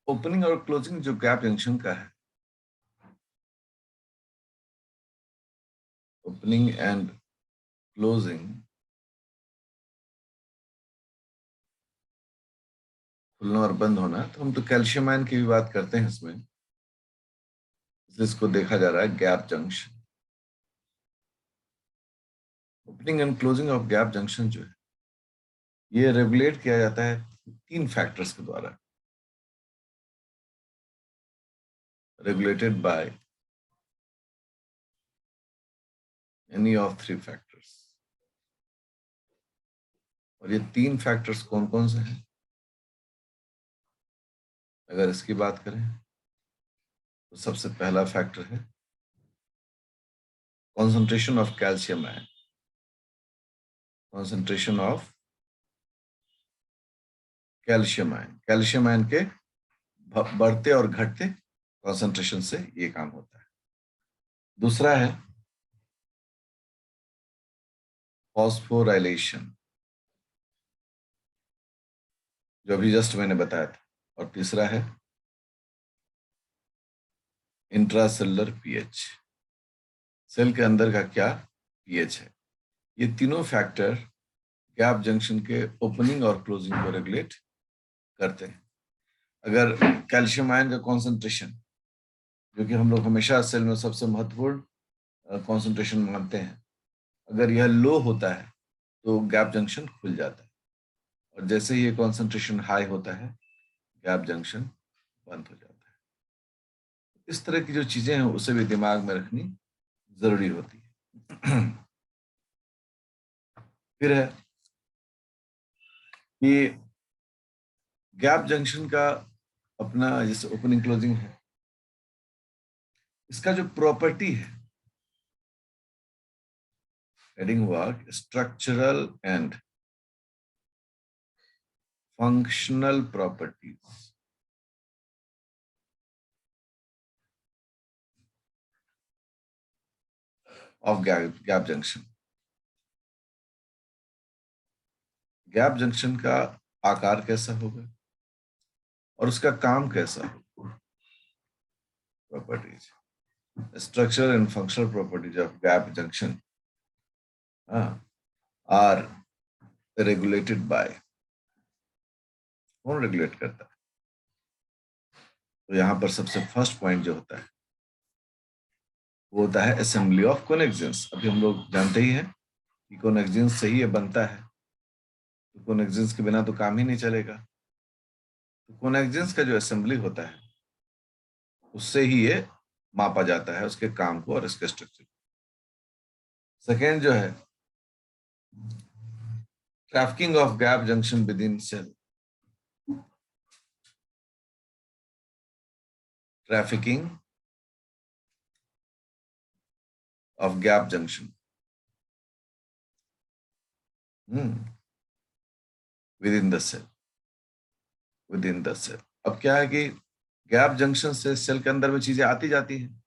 Opening और closing जो gap junction का है, ओपनिंग एंड क्लोजिंग, खुलना और बंद होना, तो हम तो कैल्शियम आयन की भी बात करते हैं इसमें, इसलिए इसको देखा जा रहा है gap junction. Opening and closing of gap junction जो है, ये रेगुलेट किया जाता है 3 फैक्टर्स के द्वारा, regulated by any of 3 factors। और ये 3 फैक्टर्स कौन कौन से हैं? अगर इसकी बात करें तो सबसे पहला फैक्टर है concentration of calcium ion, concentration of calcium ion के बढ़ते और घटते कॉन्सेंट्रेशन से ये काम होता है। दूसरा है फॉस्फोराइलेशन, जो अभी जस्ट मैंने बताया था। और तीसरा है इंट्रासेलुलर पीएच, सेल के अंदर का क्या पीएच है। ये तीनों फैक्टर गैप जंक्शन के ओपनिंग और क्लोजिंग को रेगुलेट करते हैं। अगर कैल्शियम आयन का कॉन्सेंट्रेशन, जो कि हम लोग हमेशा सेल में सबसे महत्वपूर्ण कॉन्सेंट्रेशन मानते हैं, अगर यह लो होता है तो गैप जंक्शन खुल जाता है, और जैसे ही ये कॉन्सेंट्रेशन हाई होता है गैप जंक्शन बंद हो जाता है। इस तरह की जो चीजें हैं उसे भी दिमाग में रखनी जरूरी होती है। फिर है कि गैप जंक्शन का अपना जैसे ओपनिंग क्लोजिंग है, इसका जो प्रॉपर्टी है, हेडिंग हुआ structural and functional properties of gap junction. Gap junction का आकार कैसा होगा और उसका काम कैसा होगा। Properties, structure and functional properties of gap junction are regulated by, कौन रेगुलेट करता है? तो यहाँ पर सबसे फर्स्ट पॉइंट जो होता है वो होता है असेंबली ऑफ कोनेक्सेंस। अभी हम लोग जानते ही हैं कि कोनेक्सेंस से ही ये बनता है, तो कोनेक्सेंस के बिना तो काम ही नहीं चलेगा। तो कोनेक्सेंस का जो असेंबली होता है उससे ही ये मापा जाता है, उसके काम को और इसके स्ट्रक्चर। सेकेंड जो है trafficking of gap junction within cell, trafficking of gap junction within the cell, within the cell. अब क्या है कि गैप जंक्शन से सेल के अंदर में चीजें आती जाती हैं,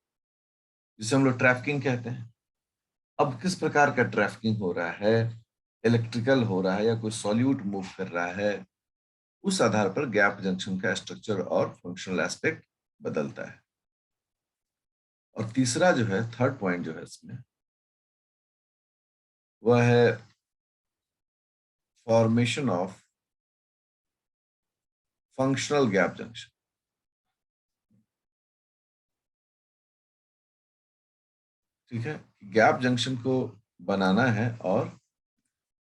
जिसे हम लोग ट्रैफिकिंग कहते हैं। अब किस प्रकार का ट्रैफिकिंग हो रहा है, इलेक्ट्रिकल हो रहा है या कोई सॉल्यूट मूव कर रहा है, उस आधार पर गैप जंक्शन का स्ट्रक्चर और फंक्शनल एस्पेक्ट बदलता है। और तीसरा जो है, थर्ड पॉइंट जो है इसमें, वह है formation of functional gap junction. ठीक है, गैप जंक्शन को बनाना है और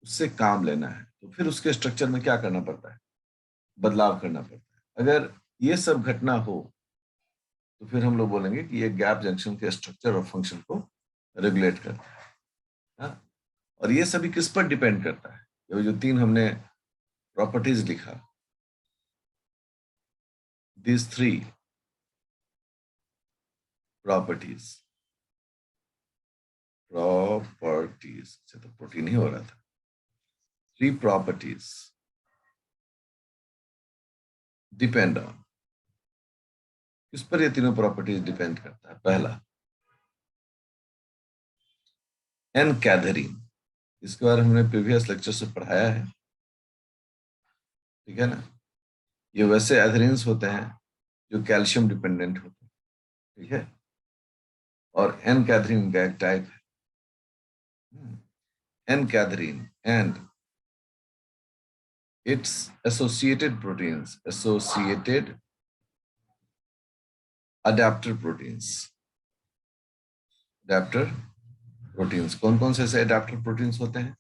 उससे काम लेना है, तो फिर उसके स्ट्रक्चर में क्या करना पड़ता है? बदलाव करना पड़ता है। अगर ये सब घटना हो तो फिर हम लोग बोलेंगे कि ये गैप जंक्शन के स्ट्रक्चर और फंक्शन को रेगुलेट करता है। हाँ? और ये सभी किस पर डिपेंड करता है? ये जो 3 हमने प्रॉपर्टीज लिखा, these 3 प्रॉपर्टीज, अच्छा तो प्रोटीन ही हो रहा था। 3 प्रॉपर्टीज डिपेंड ऑन, किस पर ये तीनों प्रॉपर्टीज डिपेंड करता है? पहला एन कैथरीन, इसके बारे में हमने प्रीवियस लेक्चर से पढ़ाया है, ठीक है ना। ये वैसे एथेरिन्स होते हैं जो कैल्शियम डिपेंडेंट होते हैं, ठीक है, और एन कैथरीन का एक टाइप है, N cadherin and its associated proteins, associated adapter proteins, adapter proteins कौन कौन से ऐसे अडेप्टर प्रोटीन्स होते हैं,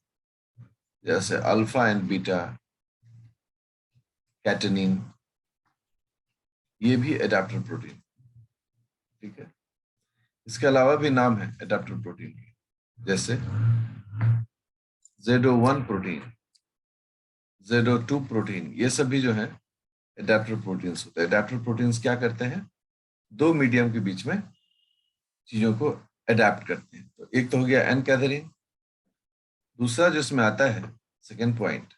जैसे अल्फा एंड बीटा कैटेनिन, ये भी अडेप्टर प्रोटीन, ठीक है। इसके अलावा भी नाम है अडेप्टर प्रोटीन के, जैसे ZO1 प्रोटीन, ZO2 प्रोटीन, ये सभी जो है अडेप्टर प्रोटीन्स होते हैं। अडेप्टर प्रोटीन्स क्या करते हैं, दो मीडियम के बीच में चीजों को अडेप्ट करते हैं। तो एक तो हो गया एन कैथरीन, दूसरा जिसमें आता है सेकेंड पॉइंट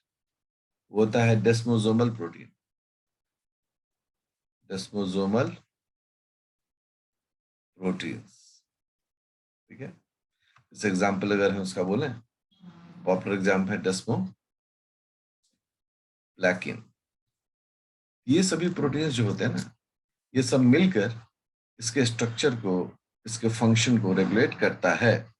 वो होता है डेस्मोसोमल प्रोटीन, डेस्मोसोमल प्रोटीन्स, ठीक है। इस एग्जाम्पल अगर हम उसका बोले, पॉपुलर एग्जाम्पल है डेस्मोप्लाकिन। ये सभी प्रोटीन्स जो होते हैं ना, ये सब मिलकर इसके स्ट्रक्चर को, इसके फंक्शन को रेगुलेट करता है।